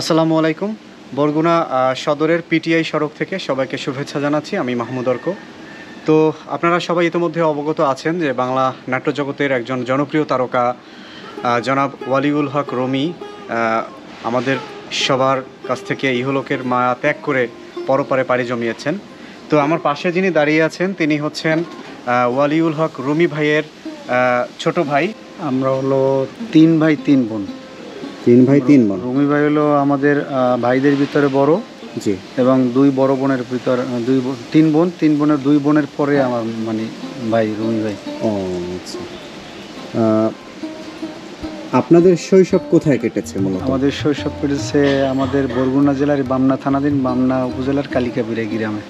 আসসালামু আলাইকুম। বরগুনা সদরের পিটিআই সড়ক থেকে সবাইকে শুভেচ্ছা জানাচ্ছি। আমি মাহমুদ অর্ক। তো আপনারা সবাই ইতিমধ্যে অবগত আছেন যে বাংলা নাট্যজগতের একজন জনপ্রিয় তারকা জনাব ওয়ালিউল হক রুমি আমাদের সবার কাছ থেকে ইহলোকের মায়া ত্যাগ করে পরপারে পাড়ি জমিয়েছেন। তো আমার পাশে যিনি দাঁড়িয়ে আছেন তিনি হচ্ছেন ওয়ালিউল হক রুমি ভাইয়ের ছোট ভাই। আমরা হলো 3 ভাই 3 বোন। 3 ভাই 3 বোন। রুমি ভাই হলো আমাদের ভাইদের ভিতরে বড়, জি, এবং 2 বড় বোনের ভিতর 3 বোন, 3 বোনের 2 বোনের পরে আমার মানে ভাই রুমি ভাই। ও আচ্ছা। আপনাদের শৈশব কোথায় কেটেছে মূলত? আমাদের শৈশব কেটেছে আমাদের বরগুনা জেলার বামনা থানাধীন বামনা উপজেলার কালিকাবিরা গ্রামে।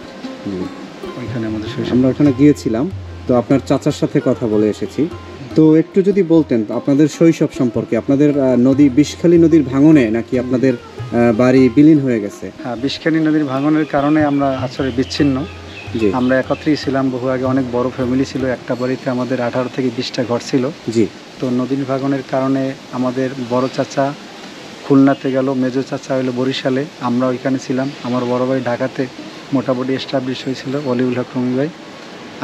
ওইখানে আমাদের শৈশব। আমরা ওখানে গিয়েছিলাম, তো আপনার চাচার সাথে কথা বলে এসেছি। তো একটু যদি বলতেন আপনাদের শৈশব সম্পর্কে। আপনাদের নদী বিষখালী নদীর ভাঙনে নাকি আপনাদের বাড়ি বিলীন হয়ে গেছে? হ্যাঁ, বিষখালী নদীর ভাঙনের কারণে আমরা আসলে বিচ্ছিন্ন। জি, আমরা একত্রেই ছিলাম, বহু আগে অনেক বড় ফ্যামিলি ছিল, একটা বাড়িতে আমাদের 18 থেকে 20টা ঘর ছিল। জি। তো নদীর ভাঙনের কারণে আমাদের বড় চাচা খুলনাতে গেল, মেজো চাচা হলো বরিশালে, আমরা ওইখানে ছিলাম। আমার বড় ভাই ঢাকাতে মোটামুটি এস্টাবলিশ হয়েছিল, ওয়ালিউল হক রুমি ভাই।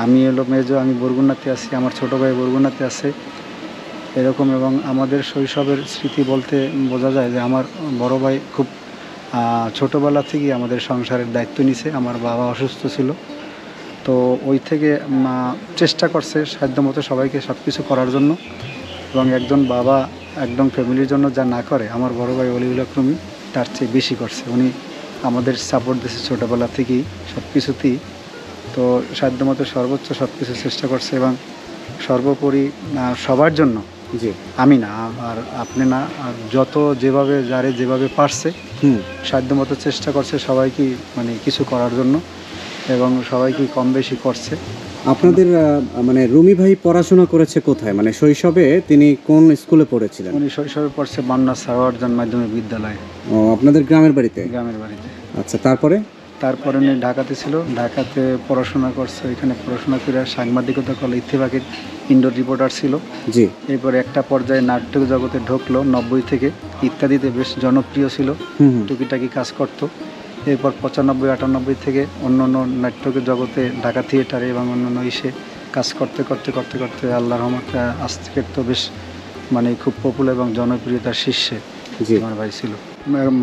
আমি হলো মেজো, আমি বরগুনাতে আছি, আমার ছোটো ভাই বরগুনাতে আছে এরকম। এবং আমাদের শৈশবের স্মৃতি বলতে বোঝা যায় যে আমার বড় ভাই খুব ছোটোবেলা থেকেই আমাদের সংসারের দায়িত্ব নিছে। আমার বাবা অসুস্থ ছিল, তো ওই থেকে চেষ্টা করছে সাধ্যমতো সবাইকে সব কিছু করার জন্য। এবং একজন বাবা একদম ফ্যামিলির জন্য যা না করে, আমার বড় ভাই ওয়ালিউল হক রুমি তার চেয়ে বেশি করছে। উনি আমাদের সাপোর্ট দিয়েছে ছোটোবেলা থেকেই সব কিছুতেই। তো সাধ্যমতো সর্বোচ্চ সব কিছু চেষ্টা করছে, এবং সর্বোপরি সবার জন্য, জি, আমি না আর আপনি না, আর যত যেভাবে যারে যেভাবে পারছে সাধ্যমতো চেষ্টা করছে সবাইকে মানে কিছু করার জন্য, এবং সবাইকে কম বেশি করছে। আপনাদের মানে রুমি ভাই পড়াশোনা করেছে কোথায়? মানে শৈশবে তিনি কোন স্কুলে পড়েছিলেন? উনি শৈশবে পড়ছে বামনা সারওয়ারজান মাধ্যমিক বিদ্যালয়। ও, আপনাদের গ্রামের বাড়িতে? গ্রামের বাড়িতে। আচ্ছা, তারপরে? তারপরে উনি ঢাকাতে ছিল, ঢাকাতে পড়াশোনা করছে। ওইখানে পড়াশোনা করে সাংবাদিকতা করলে, ইত্তেফাকের ইনডোর রিপোর্টার ছিল। জি। এরপরে একটা পর্যায়ে নাট্য জগতে ঢুকলো 90 থেকে, ইত্যাদিতে বেশ জনপ্রিয় ছিল, টুকিটাকি কাজ করতো। এরপর 95-98 থেকে অন্য অন্য নাট্য জগতে, ঢাকা থিয়েটারে এবং অন্যান্য ইসে কাজ করতে করতে করতে করতে আল্লাহর রহমতে আজ থেকে তো বেশ মানে খুব পপুলার এবং জনপ্রিয়তার শীর্ষে আমার ভাই ছিল।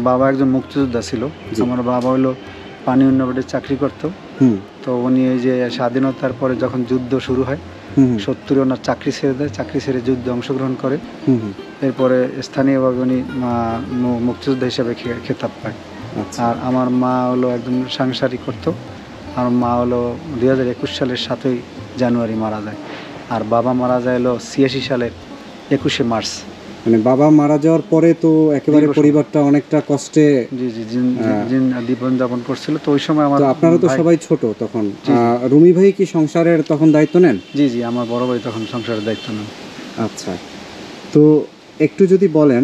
বাবা একজন মুক্তিযোদ্ধা ছিল। আমার বাবা হলো পানি উন্নয়নে চাকরি করতো। তো উনি এই যে স্বাধীনতার পরে যখন যুদ্ধ শুরু হয় 70-এ ওনার চাকরি ছেড়ে দেয়, চাকরি ছেড়ে যুদ্ধে অংশগ্রহণ করে। এরপরে স্থানীয়ভাবে উনি মুক্তিযোদ্ধা হিসেবে খেতাব পায়। আর আমার মা হলো একজন সাংসারিক করতো। আমার মা হলো 2021 সালের 7ই জানুয়ারি মারা যায়, আর বাবা মারা যায় হলো 86 সালের 21শে মার্চ। মানে বাবা মারা যাওয়ার পরে তো একেবারে পরিবারটা অনেকটা কষ্টে জীবন যাপন করছিল। তো ওই সময় আমার, আপনারা তো সবাই ছোট তখন। রুমি ভাই কি সংসারের তখন দায়িত্ব নেন? জি জি, আমার বড় ভাই তখন সংসারের দায়িত্ব নেন। আচ্ছা, তো একটু যদি বলেন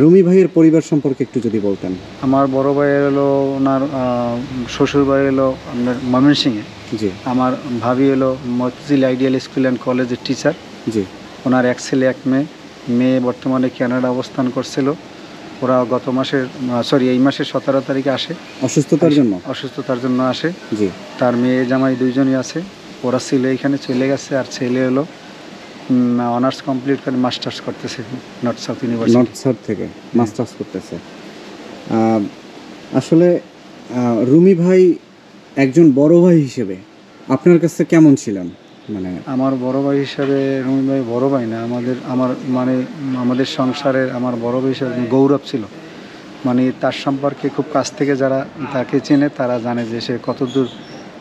রুমি ভাইয়ের পরিবার সম্পর্কে একটু যদি বলতেন। আমার বড় ভাই হলো, ওনার শ্বশুর বাড়ি হলো আপনার ময়মনসিংহে। জি। আমার ভাবি হলো মতিঝিল আইডিয়াল স্কুল অ্যান্ড কলেজের টিচার। জি। ওনার এক ছেলে এক মেয়ে। মেয়ে বর্তমানে কানাডা অবস্থান করছিল। ওরা গত মাসের এই মাসের 17 তারিখে আসে অসুস্থতার জন্য আসে। জি। তার মেয়ে জামাই 2জনই আছে। ওরা ছিল এইখানে চলে গেছে, আর ছেলে হলো অনার্স কমপ্লিট করে মাস্টার্স করতেছে north south university. North south থেকে মাস্টার্স করতেছে। আসলে রুমি ভাই একজন বড় ভাই হিসেবে আপনার কাছে কেমন ছিলেন? মানে আমার বড় ভাই হিসাবে রুমি ভাই বড় ভাই না, আমাদের সংসারের আমার বড় ভাই হিসাবে গৌরব ছিল। মানে তার সম্পর্কে খুব কাছ থেকে যারা তাকে চেনে তারা জানে যে সে কতদূর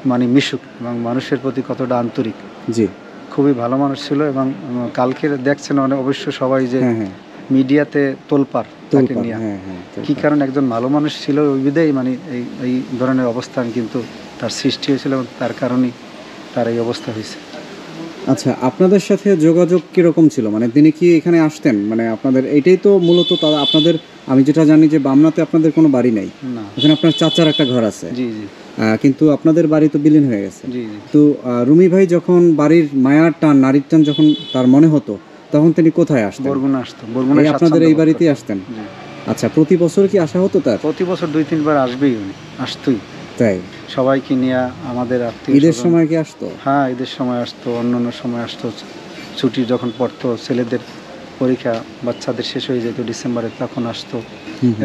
মানে মিশুক এবং মানুষের প্রতি কতটা আন্তরিক। জি, খুবই ভালো মানুষ ছিল। এবং কালকে দেখছেন অবশ্য সবাই যে মিডিয়াতে তোলপাড় তাকে নিয়ে, কি কারণ একজন ভালো মানুষ ছিল ওই বিধেই মানে এই ধরনের অবস্থান কিন্তু তার সৃষ্টি হয়েছিল, এবং তার কারণেই তার এই অবস্থা হয়েছে। আচ্ছা, আপনাদের সাথে যোগাযোগ কীরকম ছিল? মানে তিনি কি এখানে আসতেন? মানে আপনাদের এইটাই তো মূলত আপনাদের, আমি যেটা জানি যে বামনাতে আপনাদের কোনো বাড়ি নেই, এখানে আপনার চাচার একটা ঘর আছে। জি জি। কিন্তু আপনাদের বাড়ি তো বিলীন হয়ে গেছে। জি জি। তো রুমি ভাই যখন বাড়ির মায়ার টান, নারীর টান যখন তার মনে হতো, তখন তিনি কোথায় আসতেন? বরগুনা আসতো। বরগুনা আপনাদের এই বাড়িতেই আসতেন? আচ্ছা, প্রতি বছর কি আসা হতো তার? প্রতি বছর 2-3 বার আসবেই উনি, আসতোই। তাই? সবাইকে নিয়ে, আমাদের আত্মীয় ঈদের সময় কি আসতো? হ্যাঁ, ঈদের সময় আসতো, অন্য সময় আসতো। ছুটি যখন পড়তো, ছেলেদের পরীক্ষা বাচ্চাদের শেষ হয়ে যেত ডিসেম্বরে, তখন আসতো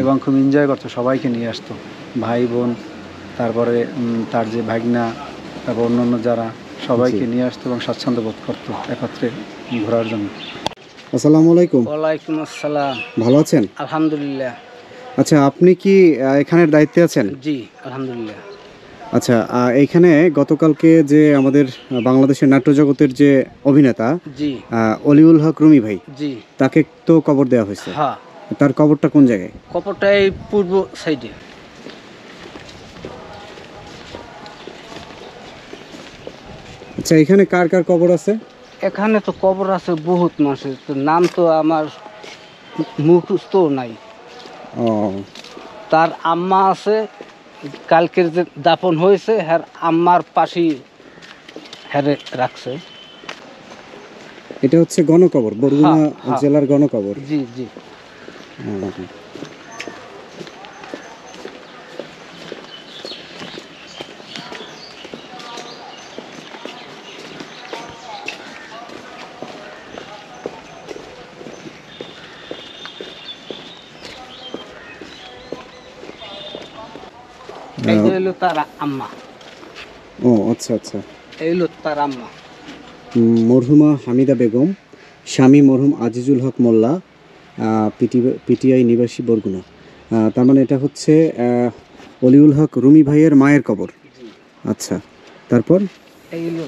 এবং খুব এনজয় করতো, সবাইকে নিয়ে আসতো, ভাই বোন, তারপরে তার যে ভাগনা, তারপর অন্য যারা, সবাইকে নিয়ে আসতো এবং স্বাচ্ছন্দ্য বোধ করতো একত্রে ঘোরার জন্য। আসসালামু আলাইকুম। ওয়ালাইকুম আসসালাম। ভালো আছেন? আলহামদুলিল্লাহ। আচ্ছা, আপনি কি এখানের দায়িত্বে আছেন? জি, আলহামদুলিল্লাহ। আচ্ছা, এইখানে গতকালকে যে আমাদের বাংলাদেশের নাট্যজগতের যে অভিনেতা জি অলিউল হক রুমি ভাই, জি তাকে তো কবর দেওয়া হয়েছে। হ্যাঁ, তার কবরটা কোন জায়গায়? কপরটা এই পূর্ব সাইডে। আচ্ছা, এখানে কার কার কবর আছে? এখানে তো কবর আছে বহুত মানুষের, তো নাম তো আমার মুখস্থ নাই। ও, তার আম্মা আছে, কালকের যে দাফন হয়েছে হ্যার আম্মার পাশেই হ্যারে রাখছে। এটা হচ্ছে গণকবর, বরগুনা হ্যাঁ, হ্যাঁ। জেলার গণকবর। জি জি। ও, এই যে হলো তার আম্মা, ও আচ্ছা আচ্ছা। এই হলো তার আম্মা। মরহুমা হামিদা বেগম, স্বামী মরহুম আজিজুল হক মোল্লা, পিটিআই নিবাসী বরগুনা। তার মানে এটা হচ্ছে অলিউল হক রুমি ভাইয়ের মায়ের কবর। আচ্ছা, তারপর? এই হলো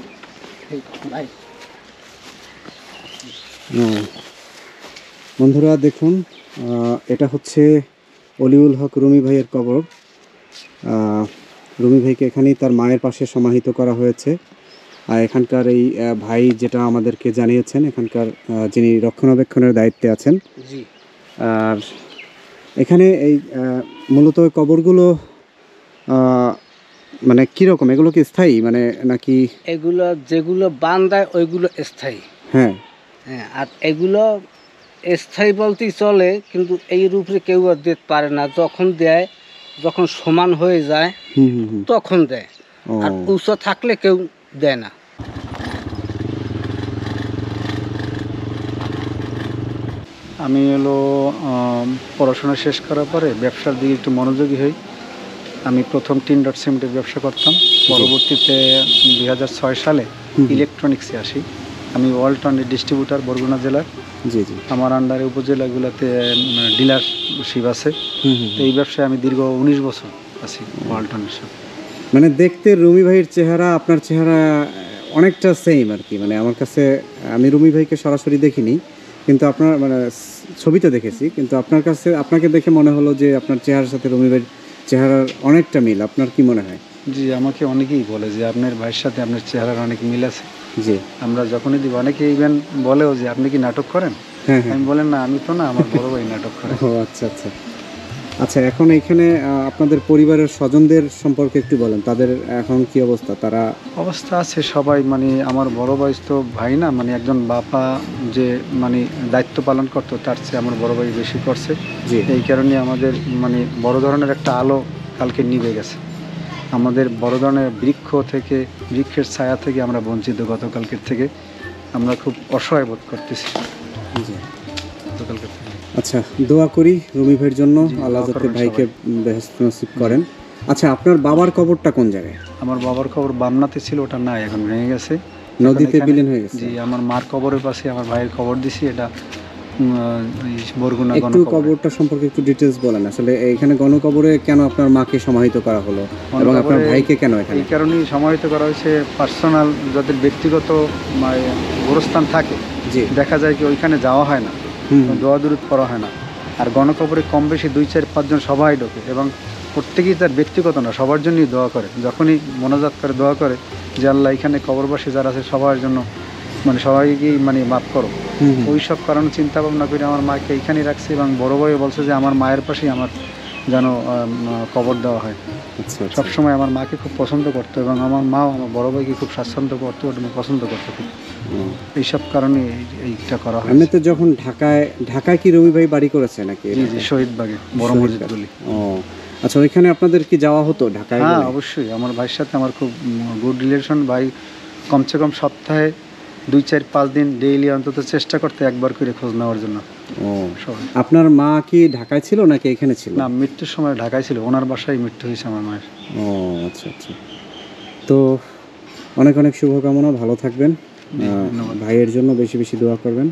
এই ভাই। বন্ধুরা দেখুন, এটা হচ্ছে অলিউল হক রুমি ভাইয়ের কবর। রুমি ভাইকে এখানেই তার মায়ের পাশে সমাহিত করা হয়েছে। আর এখানকার এই ভাই যেটা আমাদেরকে জানিয়েছেন, এখানকার যিনি রক্ষণাবেক্ষণের দায়িত্বে আছেন। জি। আর এখানে এই মূলত ওই কবরগুলো মানে কীরকম? এগুলো কি স্থায়ী মানে নাকি? এগুলো যেগুলো বান্ধায় ওইগুলো স্থায়ী। হ্যাঁ হ্যাঁ, আর এগুলো স্থায়ী বলতেই চলে, কিন্তু এই রূপে কেউ আর দিতে পারে না। যখন দেয়, যখন সমান হয়ে যায় তখন দেয়, আর উঁচু থাকলে কেউ দেয় না। আমি পড়াশোনা শেষ করার পরে ব্যবসার দিকে একটু মনোযোগী হই। আমি প্রথম টিন ডট সিমেন্টের ব্যবসা করতাম, পরবর্তীতে 2006 সালে ইলেকট্রনিক্সে আসি। আমি ওয়ালটনের ডিস্ট্রিবিউটার বরগুনা জেলার। জি জি। আমার আন্ডারে উপজেলাগুলোতে ডিলারশিপ আছে। এই ব্যবসায় আমি দীর্ঘ 19 বছর আছি ওয়ালটনের সাথে। মানে দেখতে রুমি ভাইয়ের চেহারা আপনার চেহারা অনেকটা সেম আর কি। মানে আমার কাছে, আমি রুমি ভাইকে সরাসরি দেখিনি, কিন্তু আপনার মানে ছবিতে দেখেছি, কিন্তু আপনার কাছে আপনাকে দেখে মনে হলো যে আপনার চেহারার সাথে রুমি ভাইয়ের চেহারার অনেকটা মিল। আপনার কি মনে হয়? জি, আমাকে অনেকেই বলে যে আপনার ভাইয়ের সাথে আপনার চেহারার অনেক মিল আছে। জি, আমরা যখনই দিব, অনেকে ইভেন বলেও যে আপনি কি নাটক করেন? হ্যাঁ হ্যাঁ। আমি বলেন না, আমি তো না, আমার বড় ভাই নাটক করে। ও আচ্ছা আচ্ছা। আচ্ছা, এখন এখানে আপনাদের পরিবারের স্বজনদের সম্পর্কে একটু বলেন, তাদের এখন কি অবস্থা? তারা অবস্থা আছে সবাই, মানে আমার বড় ভাই তো ভাই না, মানে একজন বাবা যে মানে দায়িত্ব পালন করতো, তার চেয়ে আমার বড় ভাই বেশি করছে। জি। এই কারণে আমাদের মানে বড় ধরনের একটা আলো কালকে নিভে গেছে। আমাদের বড় ধরনের বৃক্ষের ছায়া থেকে আমরা বঞ্চিত। গতকালকের থেকে আমরা খুব অসহায় বোধ করতেছি। জি। গতকালকের থেকে। আচ্ছা, দোয়া করি রুমি ভাইয়ের জন্য, আল্লাহ যাতে ভাইকে বেহেশত নসিব করেন। আচ্ছা, আপনার বাবার কবরটা কোন জায়গায়? আমার বাবার কবর বামনাতে ছিল, ওটা নাই, এখন ভেঙে গেছে, নদীতে বিলীন হয়ে গেছে। জি, আমার মার কবরের পাশে আমার ভাইয়ের কবর দিছি, এটা বরগুনা একটু কবরটা সম্পর্কে একটু ডিটেইলস বলেন। আসলে এখানে গণকবরে কেন আপনার মাকে সমাহিত করা হলো এবং আপনার ভাইকে কেন এখানে? এই কারণেই সমাহিত করা হয়েছে, পার্সোনাল যাদের ব্যক্তিগত গোরস্থান থাকে, জি, দেখা যায় কি ওইখানে যাওয়া হয় না, দোয়া দুরুদ পড়া হয় না। আর গণকবরে কম বেশি 2-4-5 জন সবাই ঢোকে এবং প্রত্যেকেই তার ব্যক্তিগত না, সবার জন্যই দোয়া করে। যখনই মোনাজাত করে দোয়া করে যে আল্লাহ এখানে কবরবাসী যারা আছে সবার জন্য, মানে সবাইকেই মানে মাফ করো। ওই সব কারণে চিন্তা ভাবনা করে আমার মাকে এইখানেই রাখছি এবং বড় ভাই বলছে যে আমার মায়ের পাশেই আমার যেন কবর দেওয়া হয়। আচ্ছা আচ্ছা। সবসময় আমার মাকে খুব পছন্দ করতো এবং আমার মাও আমার বড় ভাইকে খুব স্বাচ্ছন্দ্য করতো এবং পছন্দ করতো খুব। ও। এইসব কারণে এইটা করা হয়। এমনিতে যখন ঢাকায় কি রবি ভাই বাড়ি করেছে নাকি? জি জি, শহীদবাগে বড় শহীদবাগ। মসজিদ গলি। ও আচ্ছা, ওইখানে আপনাদের কি যাওয়া হতো ঢাকায়? হ্যাঁ গেলে? অবশ্যই, আমার ভাইয়ের সাথে আমার খুব গুড রিলেশন। ভাই কমসে কম সপ্তাহে 2-4-5 দিন ডেইলি অন্তত চেষ্টা করতে একবার করে খোঁজ নেওয়ার জন্য। ও, সবাই। আপনার মা কি ঢাকায় ছিল নাকি এখানে ছিল? না, মৃত্যুর সময় ঢাকায় ছিল, ওনার বাসায় মৃত্যু হয়েছে আমার মায়ের। ও আচ্ছা আচ্ছা। তো অনেক অনেক শুভকামনা, ভালো থাকবেন। জি, ধন্যবাদ। ভাইয়ের জন্য বেশি বেশি দোয়া করবেন।